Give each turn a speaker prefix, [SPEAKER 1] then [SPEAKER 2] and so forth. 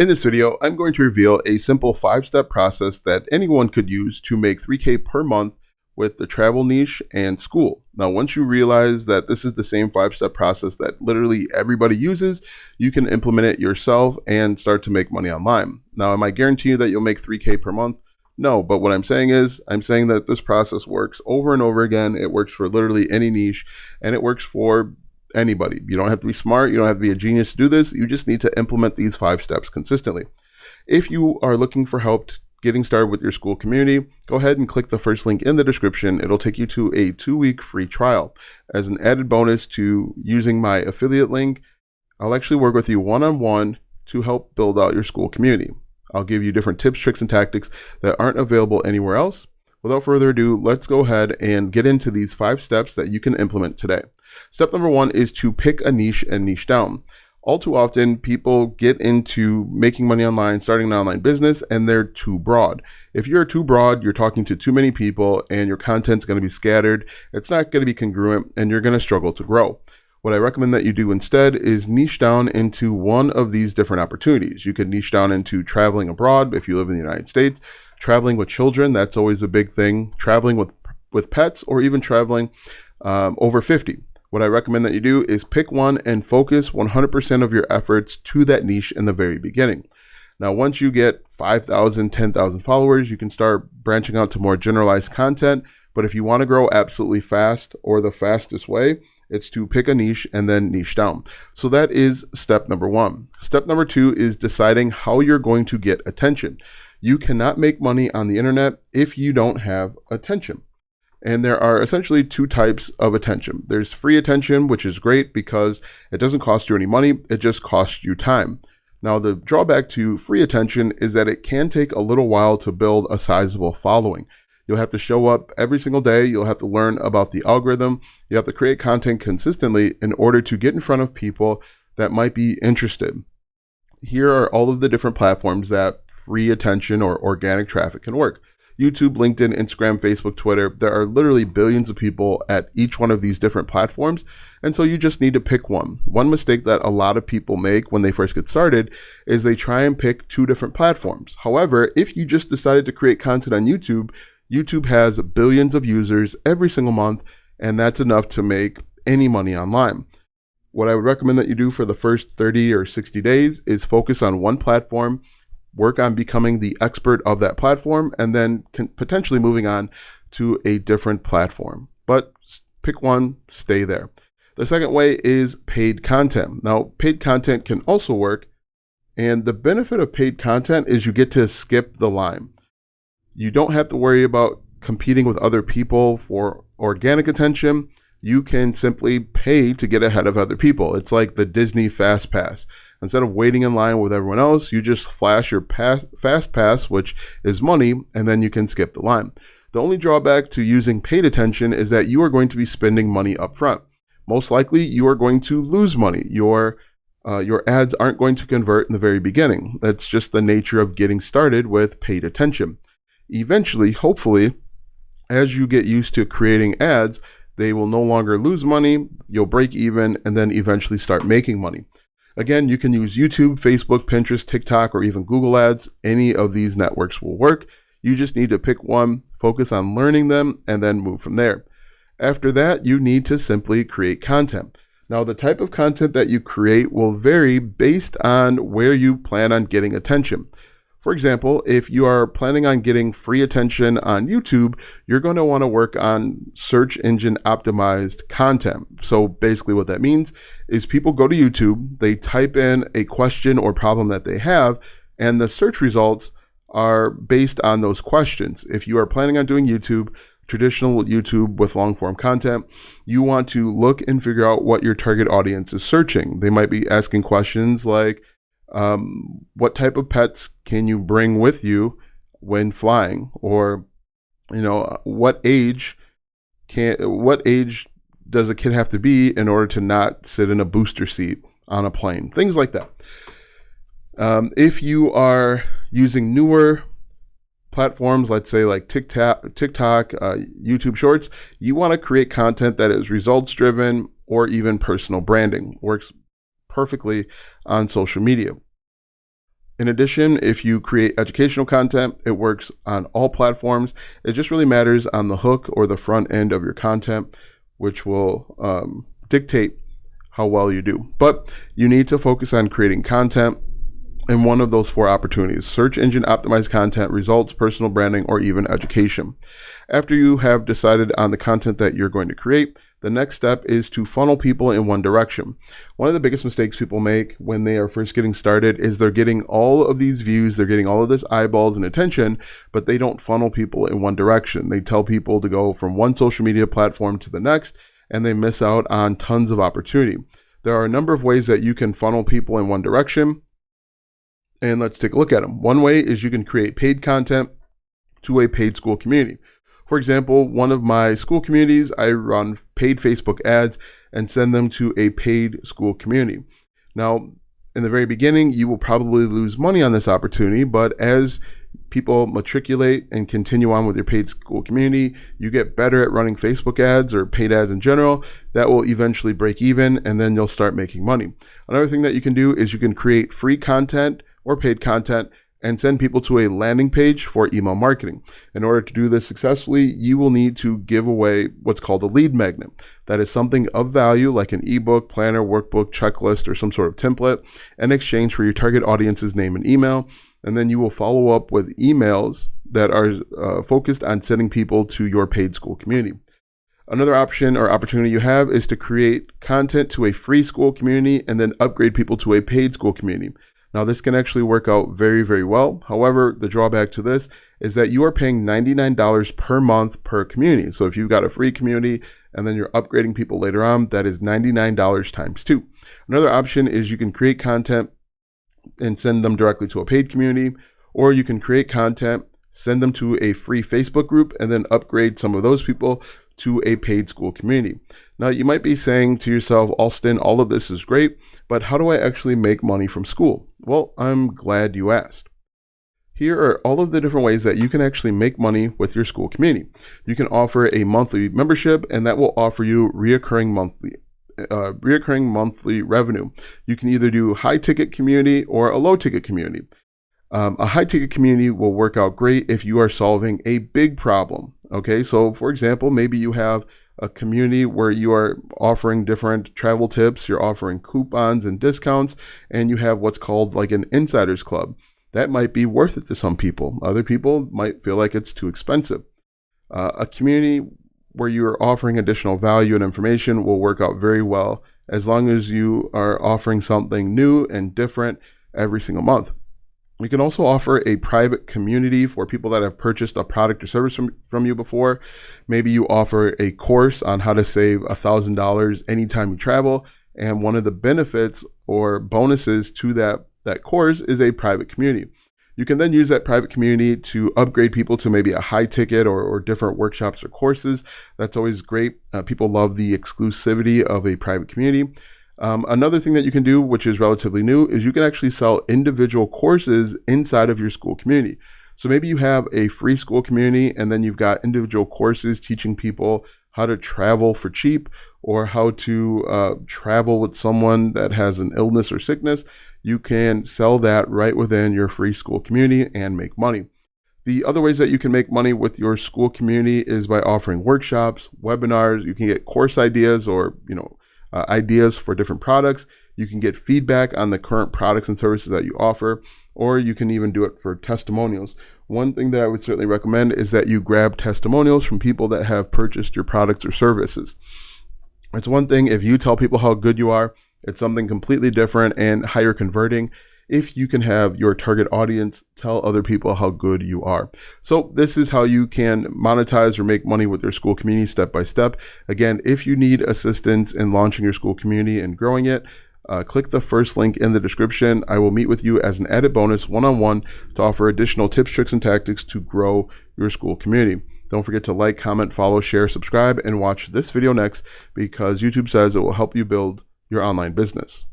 [SPEAKER 1] In this video, I'm going to reveal a simple 5-step process that anyone could use to make $3K per month with the travel niche and Skool. Now, once you realize that this is the same 5-step process that literally everybody uses, you can implement it yourself and start to make money online. Now, am I guaranteeing that you'll make $3K per month? No, but what I'm saying is, I'm saying that this process works over and over again. It works for literally any niche, and it works for anybody. You don't have to be smart. You don't have to be a genius to do this. You just need to implement these 5 steps consistently. If you are looking for help getting started with your Skool community, go ahead and click the first link in the description. It'll take you to a 2-week free trial. As an added bonus to using my affiliate link, I'll actually work with you one-on-one to help build out your Skool community. I'll give you different tips, tricks, and tactics that aren't available anywhere else. Without further ado, let's go ahead and get into these 5 steps that you can implement today. Step number 1 is to pick a niche and niche down. All too often, people get into making money online, starting an online business, and they're too broad. If you're too broad, you're talking to too many people, and your content's going to be scattered. It's not going to be congruent, and you're going to struggle to grow. What I recommend that you do instead is niche down into one of these different opportunities. You could niche down into traveling abroad if you live in the United States, traveling with children, that's always a big thing, traveling with pets, or even traveling over 50. What I recommend that you do is pick one and focus 100% of your efforts to that niche in the very beginning. Now, once you get 5,000, 10,000 followers, you can start branching out to more generalized content. But if you want to grow absolutely fast, or the fastest way, it's to pick a niche and then niche down. So that is step number 1. Step number 2 is deciding how you're going to get attention. You cannot make money on the internet if you don't have attention. And there are essentially 2 types of attention. There's free attention, which is great because it doesn't cost you any money. It just costs you time. Now, the drawback to free attention is that it can take a little while to build a sizable following. You'll have to show up every single day. You'll have to learn about the algorithm. You have to create content consistently in order to get in front of people that might be interested. Here are all of the different platforms that free attention or organic traffic can work. YouTube, LinkedIn, Instagram, Facebook, Twitter. There are literally billions of people at each one of these different platforms. And so you just need to pick one. One mistake that a lot of people make when they first get started is they try and pick 2 different platforms. However, if you just decided to create content on YouTube, YouTube has billions of users every single month, and that's enough to make any money online. What I would recommend that you do for the first 30 or 60 days is focus on one platform, work on becoming the expert of that platform, and then potentially moving on to a different platform. But pick one, stay there. The second way is paid content. Now, paid content can also work, and the benefit of paid content is you get to skip the line. You don't have to worry about competing with other people for organic attention. You can simply pay to get ahead of other people. It's like the Disney Fast Pass. Instead of waiting in line with everyone else, you just flash your Fast Pass, which is money, and then you can skip the line. The only drawback to using paid attention is that you are going to be spending money up front. Most likely, you are going to lose money. Your ads aren't going to convert in the very beginning. That's just the nature of getting started with paid attention. Eventually, hopefully, as you get used to creating ads, they will no longer lose money, you'll break even, and then eventually start making money. Again, you can use YouTube, Facebook, Pinterest, TikTok, or even Google Ads. Any of these networks will work. You just need to pick one, focus on learning them, and then move from there. After that, you need to simply create content. Now, the type of content that you create will vary based on where you plan on getting attention. For example, if you are planning on getting free attention on YouTube, you're going to want to work on search engine optimized content. So basically what that means is people go to YouTube, they type in a question or problem that they have, and the search results are based on those questions. If you are planning on doing YouTube, traditional YouTube with long form content, you want to look and figure out what your target audience is searching. They might be asking questions like, what type of pets can you bring with you when flying? Or, what age does a kid have to be in order to not sit in a booster seat on a plane? Things like that. If you are using newer platforms, let's say like TikTok, YouTube Shorts, you want to create content that is results driven or even personal branding. Works perfectly on social media. In addition, if you create educational content, it works on all platforms. It just really matters on the hook or the front end of your content, which will dictate how well you do. But you need to focus on creating content in one of those 4 opportunities: search engine optimized content, results, personal branding, or even education. After you have decided on the content that you're going to create, the next step is to funnel people in one direction. One of the biggest mistakes people make when they are first getting started is they're getting all of these views, they're getting all of this eyeballs and attention, but they don't funnel people in one direction. They tell people to go from one social media platform to the next, and they miss out on tons of opportunity. There are a number of ways that you can funnel people in one direction, and let's take a look at them. One way is you can create paid content to a paid school community. For example, one of my school communities, I run paid Facebook ads and send them to a paid school community. Now, in the very beginning, you will probably lose money on this opportunity, but as people matriculate and continue on with your paid school community, you get better at running Facebook ads or paid ads in general. That will eventually break even, and then you'll start making money. Another thing that you can do is you can create free content or paid content and send people to a landing page for email marketing. In order to do this successfully, you will need to give away what's called a lead magnet. That is something of value like an ebook, planner, workbook, checklist, or some sort of template in exchange for your target audience's name and email. And then you will follow up with emails that are focused on sending people to your paid school community. Another option or opportunity you have is to create content to a free school community and then upgrade people to a paid school community. Now, this can actually work out very, very well. However, the drawback to this is that you are paying $99 per month per community. So if you've got a free community and then you're upgrading people later on, that is $99 times 2. Another option is you can create content and send them directly to a paid community, or you can create content, send them to a free Facebook group, and then upgrade some of those people to a paid school community. Now, you might be saying to yourself, Alston, all of this is great, but how do I actually make money from Skool? Well, I'm glad you asked. Here are all of the different ways that you can actually make money with your school community. You can offer a monthly membership, and that will offer you reoccurring monthly revenue. You can either do high ticket community or a low ticket community. A high ticket community will work out great if you are solving a big problem. Okay, so for example, maybe you have a community where you are offering different travel tips, you're offering coupons and discounts, and you have what's called like an insiders club. That might be worth it to some people. Other people might feel like it's too expensive. A community where you are offering additional value and information will work out very well as long as you are offering something new and different every single month. You can also offer a private community for people that have purchased a product or service from you before. Maybe you offer a course on how to save $1,000 anytime you travel. And one of the benefits or bonuses to that course is a private community. You can then use that private community to upgrade people to maybe a high ticket or different workshops or courses. That's always great. People love the exclusivity of a private community. Another thing that you can do, which is relatively new, is you can actually sell individual courses inside of your school community. So maybe you have a free school community and then you've got individual courses teaching people how to travel for cheap or how to travel with someone that has an illness or sickness. You can sell that right within your free school community and make money. The other ways that you can make money with your school community is by offering workshops, webinars. You can get course ideas or, ideas for different products. You can get feedback on the current products and services that you offer, or you can even do it for testimonials. One thing that I would certainly recommend is that you grab testimonials from people that have purchased your products or services. It's one thing if you tell people how good you are, it's something completely different and higher converting if you can have your target audience tell other people how good you are. So this is how you can monetize or make money with your school community step by step. Again, if you need assistance in launching your school community and growing it, click the first link in the description. I will meet with you as an added bonus one-on-one to offer additional tips, tricks, and tactics to grow your school community. Don't forget to like, comment, follow, share, subscribe, and watch this video next because YouTube says it will help you build your online business.